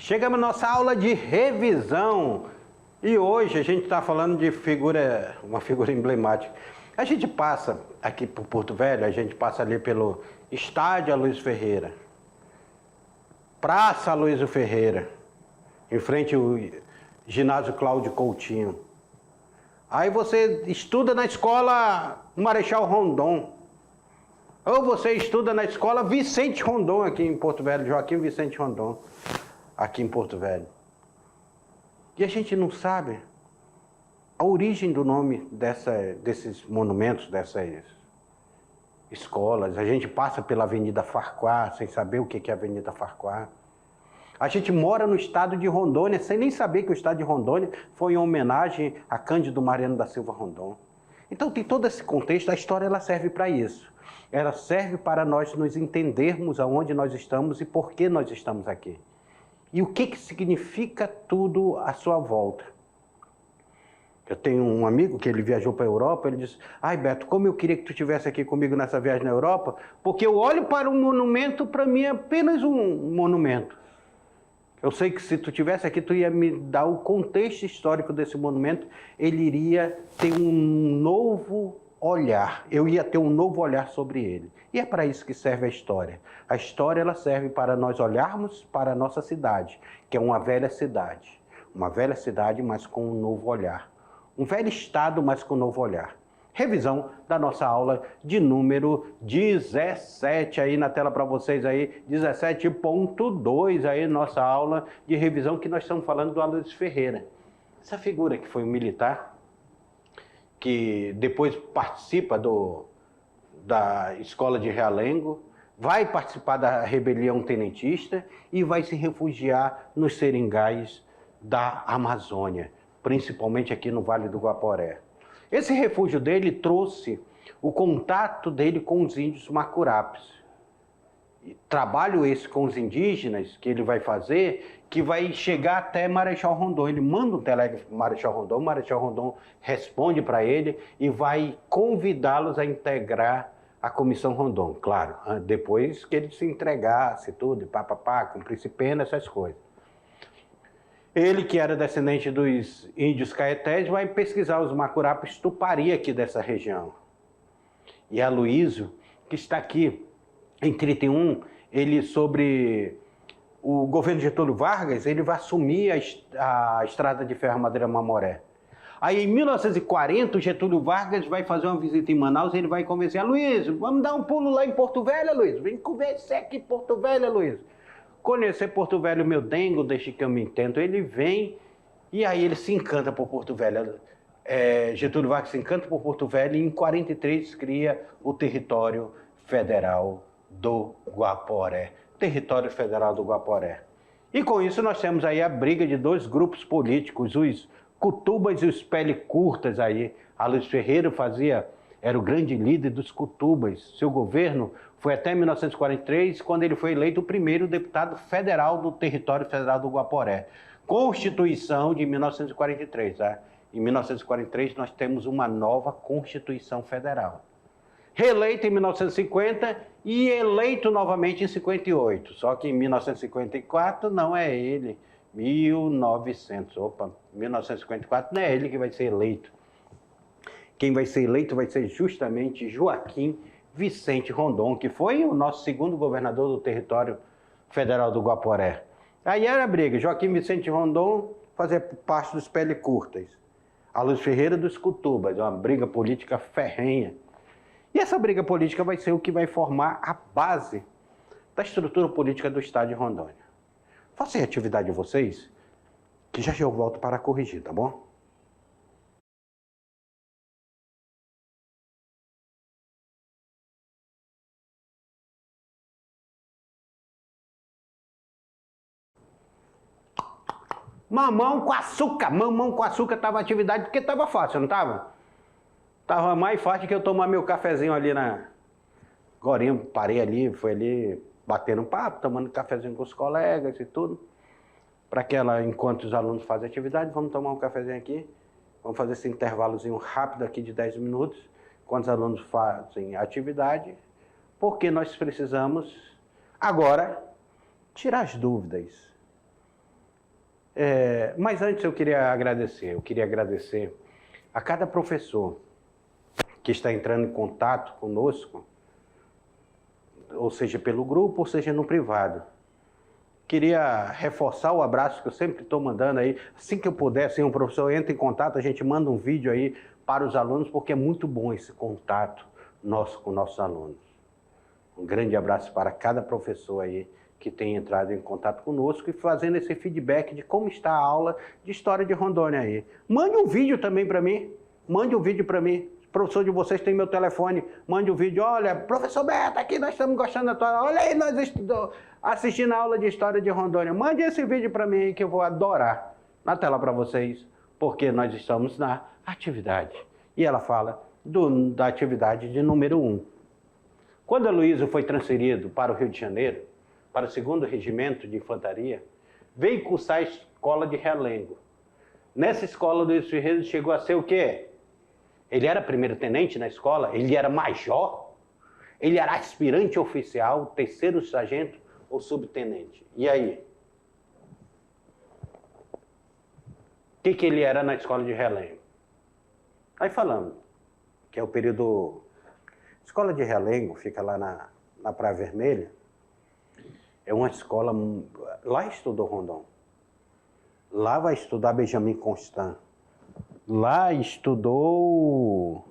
Chegamos à nossa aula de revisão e hoje a gente está falando de uma figura emblemática. A gente passa aqui por Porto Velho, a gente passa ali pelo Estádio Aloysio Ferreira, Praça Aloysio Ferreira, em frente ao Ginásio Cláudio Coutinho. Aí você estuda na escola Marechal Rondon, ou você estuda na escola Vicente Rondon aqui em Porto Velho, Joaquim Vicente Rondon, aqui em Porto Velho. E a gente não sabe a origem do nome desses monumentos, dessas escolas. A gente passa pela Avenida Farquhar sem saber o que é a Avenida Farquhar. A gente mora no estado de Rondônia sem nem saber que o estado de Rondônia foi em homenagem a Cândido Mariano da Silva Rondon. Então tem todo esse contexto, a história ela serve para isso. Ela serve para nós nos entendermos aonde nós estamos e por que nós estamos aqui. E o que significa tudo à sua volta. Eu tenho um amigo que ele viajou para a Europa, ele disse: ai Beto, como eu queria que tu estivesse aqui comigo nessa viagem na Europa, porque eu olho para um monumento, para mim é apenas um monumento. Eu sei que se tu estivesse aqui, tu ia me dar o contexto histórico desse monumento, ele iria ter um novo olhar, eu ia ter um novo olhar sobre ele. E é para isso que serve a história. A história ela serve para nós olharmos para a nossa cidade, que é uma velha cidade, mas com um novo olhar. Um velho estado, mas com um novo olhar. Revisão da nossa aula de número 17 aí na tela para vocês aí, 17.2 aí, nossa aula de revisão que nós estamos falando do Aloysio Ferreira. Essa figura que foi um militar, que depois participa da escola de Realengo, vai participar da rebelião tenentista e vai se refugiar nos seringais da Amazônia, principalmente aqui no Vale do Guaporé. Esse refúgio dele trouxe o contato dele com os índios Macurapes. Trabalho esse com os indígenas que ele vai fazer, que vai chegar até Marechal Rondon. Ele manda um telégrafo para o Marechal Rondon responde para ele e vai convidá-los a integrar a Comissão Rondon. Claro, depois que ele se entregasse tudo, cumprisse pena, essas coisas. Ele, que era descendente dos índios caetés, vai pesquisar os Macurapes Tupari aqui dessa região. E Aloysio, que está aqui em 31, ele sobre o governo de Getúlio Vargas, ele vai assumir a estrada de ferro Madeira Mamoré. Aí em 1940, o Getúlio Vargas vai fazer uma visita em Manaus e ele vai convencer: Aloysio, vamos dar um pulo lá em Porto Velho, Aloysio. Vem convencer aqui em Porto Velho, Aloysio. Conhecer Porto Velho, meu dengo, deixa que eu me entendo. Ele vem e aí ele se encanta por Porto Velho. Getúlio Vargas se encanta por Porto Velho e em 43 cria o Território Federal do Guaporé. Território Federal do Guaporé. E com isso nós temos aí a briga de dois grupos políticos, os Cutubas e os Pele Curtas aí. Aloysio Ferreira era o grande líder dos Cutubas. Seu governo foi até 1943, quando ele foi eleito o primeiro deputado federal do Território Federal do Guaporé. Constituição de 1943, tá? Em 1943 nós temos uma nova Constituição Federal. Reeleito em 1950 e eleito novamente em 58. Só que em 1954 não é ele. 1954 não é ele que vai ser eleito. Quem vai ser eleito vai ser justamente Joaquim Vicente Rondon, que foi o nosso segundo governador do Território Federal do Guaporé. Aí era a briga, Joaquim Vicente Rondon fazia parte dos Pele Curtas, Aloysio Ferreira dos Cutubas, uma briga política ferrenha. E essa briga política vai ser o que vai formar a base da estrutura política do estado de Rondônia. Façam a atividade de vocês, que já eu volto para corrigir, tá bom? Mamão com açúcar estava atividade porque estava fácil, não estava? Estava mais fácil que eu tomar meu cafezinho ali Agora parei ali, fui ali batendo um papo, tomando cafezinho com os colegas e tudo. Para enquanto os alunos fazem atividade, vamos tomar um cafezinho aqui. Vamos fazer esse intervalozinho rápido aqui de 10 minutos, quando os alunos fazem atividade, porque nós precisamos agora tirar as dúvidas. Mas antes eu queria agradecer a cada professor que está entrando em contato conosco, ou seja pelo grupo, ou seja no privado. Queria reforçar o abraço que eu sempre estou mandando aí. Assim que eu puder, assim, um professor entra em contato, a gente manda um vídeo aí para os alunos, porque é muito bom esse contato nosso com nossos alunos. Um grande abraço para cada professor aí que tem entrado em contato conosco e fazendo esse feedback de como está a aula de História de Rondônia aí. Mande um vídeo também para mim. Mande um vídeo para mim. O professor de vocês tem meu telefone. Mande um vídeo. Olha, professor Beto, aqui nós estamos gostando da tua aula. Olha aí, nós estudamos, assistindo a aula de História de Rondônia. Mande esse vídeo para mim que eu vou adorar. Na tela para vocês, porque nós estamos na atividade. E ela fala da atividade de número 1. Quando a Luísa foi transferido para o Rio de Janeiro, para o 2º Regimento de Infantaria, veio cursar a escola de Realengo. Nessa escola, Luiz Ferreira chegou a ser o quê? Ele era primeiro-tenente na escola, ele era major, ele era aspirante oficial, 3º sargento ou subtenente. E aí? O que ele era na escola de Realengo? Aí falando, que é o período... Escola de Realengo, fica lá na Praia Vermelha. É uma escola... Lá estudou Rondon. Lá vai estudar Benjamin Constant. Lá estudou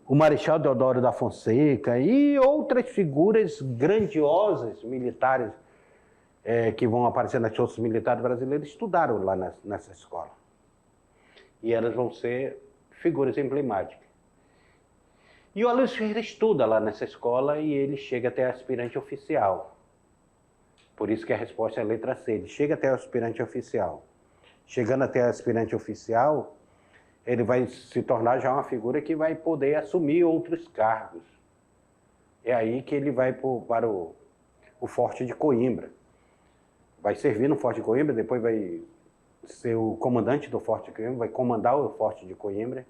o Marechal Deodoro da Fonseca e outras figuras grandiosas militares que vão aparecer nas forças militares brasileiras, estudaram lá nessa escola. E elas vão ser figuras emblemáticas. E o Aloysio Ferreira estuda lá nessa escola e ele chega até aspirante oficial. Por isso que a resposta é a letra C. Ele chega até aspirante oficial. Chegando até aspirante oficial, ele vai se tornar já uma figura que vai poder assumir outros cargos. É aí que ele vai para o Forte de Coimbra. Vai servir no Forte de Coimbra, depois vai ser o comandante do Forte de Coimbra, vai comandar o Forte de Coimbra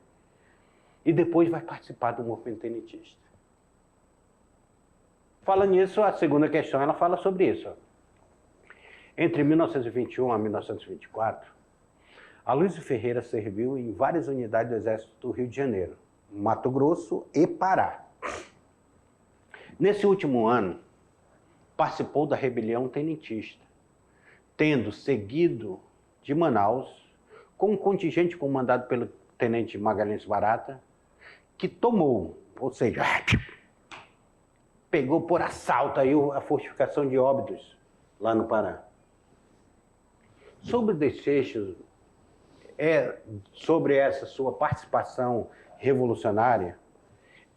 e depois vai participar do movimento tenentista. Falando nisso, a segunda questão, ela fala sobre isso. Entre 1921 a 1924, Aloysio Ferreira serviu em várias unidades do Exército do Rio de Janeiro, Mato Grosso e Pará. Nesse último ano, participou da rebelião tenentista, tendo seguido de Manaus com um contingente comandado pelo tenente Magalhães Barata, que tomou, ou seja, pegou por assalto aí a fortificação de Óbidos, lá no Pará. Sobre o desfecho, sobre essa sua participação revolucionária,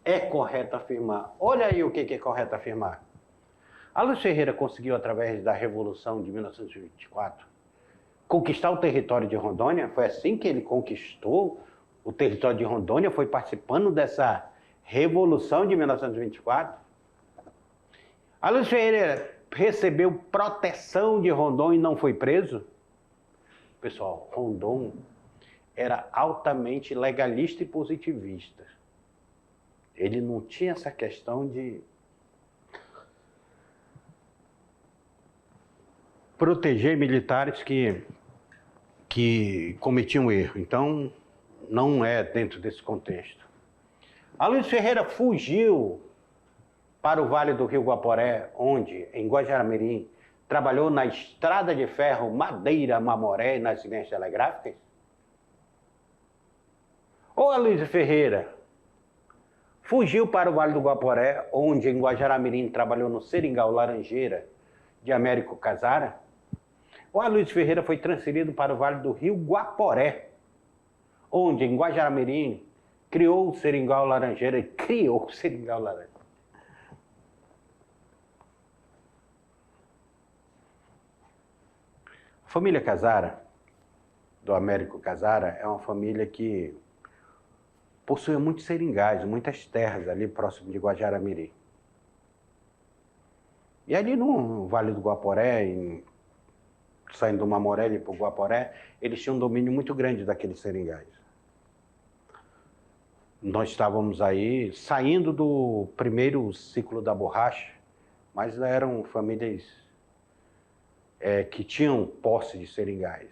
é correto afirmar. Olha aí o que é correto afirmar. Aloysio Ferreira conseguiu, através da Revolução de 1924, conquistar o território de Rondônia. Foi assim que ele conquistou o território de Rondônia, foi participando dessa Revolução de 1924. Aloysio Ferreira recebeu proteção de Rondon e não foi preso? Pessoal, Rondon era altamente legalista e positivista. Ele não tinha essa questão de proteger militares que cometiam erro. Então, não é dentro desse contexto. Aloysio Ferreira fugiu para o Vale do Rio Guaporé, onde, em Guajará-Mirim, trabalhou na estrada de ferro Madeira-Mamoré e nas linhas telegráficas? Ou Aloysio Ferreira fugiu para o Vale do Guaporé, onde, em Guajará-Mirim, trabalhou no Seringal Laranjeira de Américo Casara? Ou Aloysio Ferreira foi transferido para o Vale do Rio Guaporé, onde, em Guajará-Mirim, criou o Seringal Laranjeira e criou o Seringal Laranjeira? A família Casara, do Américo Casara, é uma família que possuía muitos seringais, muitas terras ali próximo de Guajará-Mirim. E ali no Vale do Guaporé, saindo do Mamoré para o Guaporé, eles tinham um domínio muito grande daqueles seringais. Nós estávamos aí saindo do primeiro ciclo da borracha, mas eram famílias que tinham posse de seringais.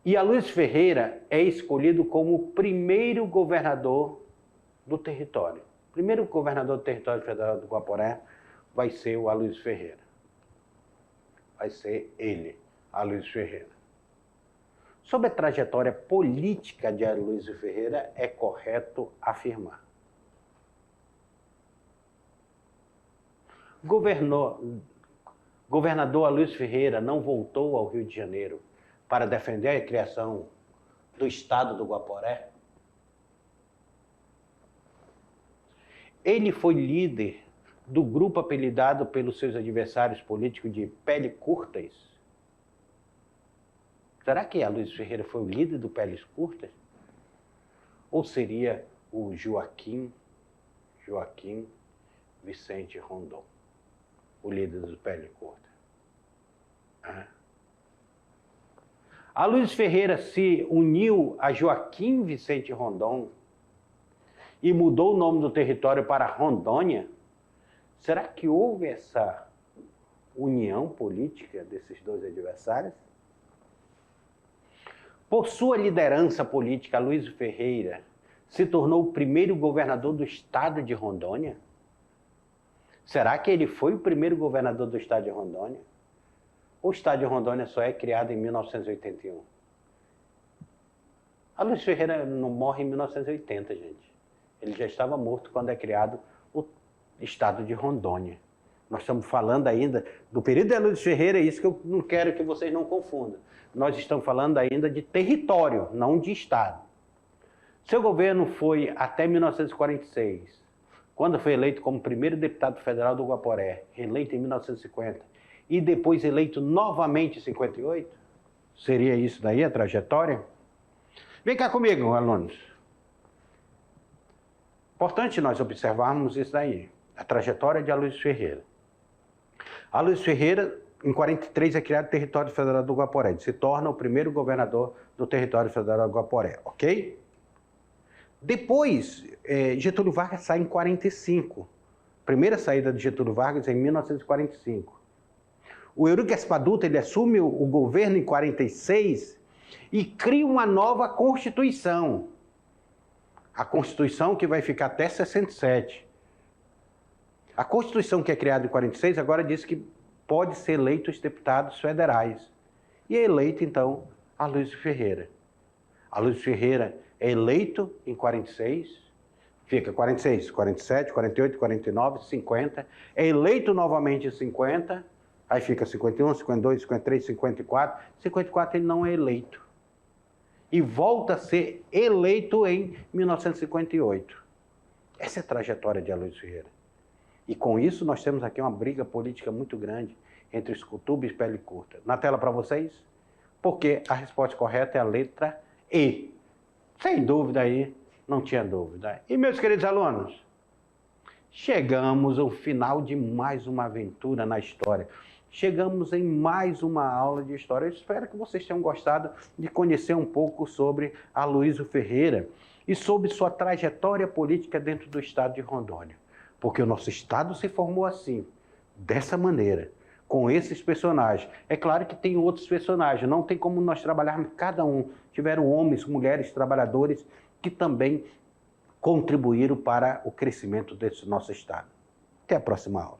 E Aloysio Ferreira é escolhido como o primeiro governador do território. O primeiro governador do território federal do Guaporé vai ser o Aloysio Ferreira. Vai ser ele, Aloysio Ferreira. Sobre a trajetória política de Aloysio Ferreira, é correto afirmar. Governador Aloysio Ferreira não voltou ao Rio de Janeiro para defender a criação do Estado do Guaporé? Ele foi líder do grupo apelidado pelos seus adversários políticos de Pele Curtas? Será que Aloysio Ferreira foi o líder do Peles Curtas? Ou seria o Joaquim Vicente Rondon, o líder do Pele Curta? Aloysio Ferreira se uniu a Joaquim Vicente Rondon e mudou o nome do território para Rondônia? Será que houve essa união política desses dois adversários? Por sua liderança política, Aloysio Ferreira se tornou o primeiro governador do estado de Rondônia? Será que ele foi o primeiro governador do estado de Rondônia? O estado de Rondônia só é criado em 1981. Aloysio Ferreira não morre em 1980, gente. Ele já estava morto quando é criado o estado de Rondônia. Nós estamos falando ainda do período de Aloysio Ferreira, é isso que eu não quero que vocês não confundam. Nós estamos falando ainda de território, não de estado. Seu governo foi até 1946, quando foi eleito como primeiro deputado federal do Guaporé, eleito em 1950, e depois eleito novamente em 58? Seria isso daí a trajetória? Vem cá comigo, alunos. Importante nós observarmos isso daí, a trajetória de Aloysio Ferreira. Aloysio Ferreira, em 43, é criado o território federal do Guaporé. Ele se torna o primeiro governador do território federal do Guaporé, ok? Depois, Getúlio Vargas sai em 45. Primeira saída de Getúlio Vargas em 1945. O Eurico Gaspar Dutra, ele assume o governo em 46 e cria uma nova Constituição. A Constituição que vai ficar até 67. A Constituição que é criada em 46 agora diz que pode ser eleito os deputados federais. E é eleito, então, Aloysio Ferreira. Aloysio Ferreira é eleito em 46, fica 46, 47, 48, 49, 50, é eleito novamente em 50, aí fica 51, 52, 53, 54, 54 ele não é eleito. E volta a ser eleito em 1958. Essa é a trajetória de Aloysio Ferreira. E com isso nós temos aqui uma briga política muito grande entre os Cutuba e Pele Curta. Na tela para vocês, porque a resposta correta é a letra E. Sem dúvida aí, não tinha dúvida. E meus queridos alunos, chegamos ao final de mais uma aventura na história. Chegamos em mais uma aula de história. Eu espero que vocês tenham gostado de conhecer um pouco sobre Aloysio Ferreira e sobre sua trajetória política dentro do estado de Rondônia. Porque o nosso estado se formou assim, dessa maneira, com esses personagens. É claro que tem outros personagens, não tem como nós trabalharmos cada um. Tiveram homens, mulheres, trabalhadores que também contribuíram para o crescimento desse nosso estado. Até a próxima aula.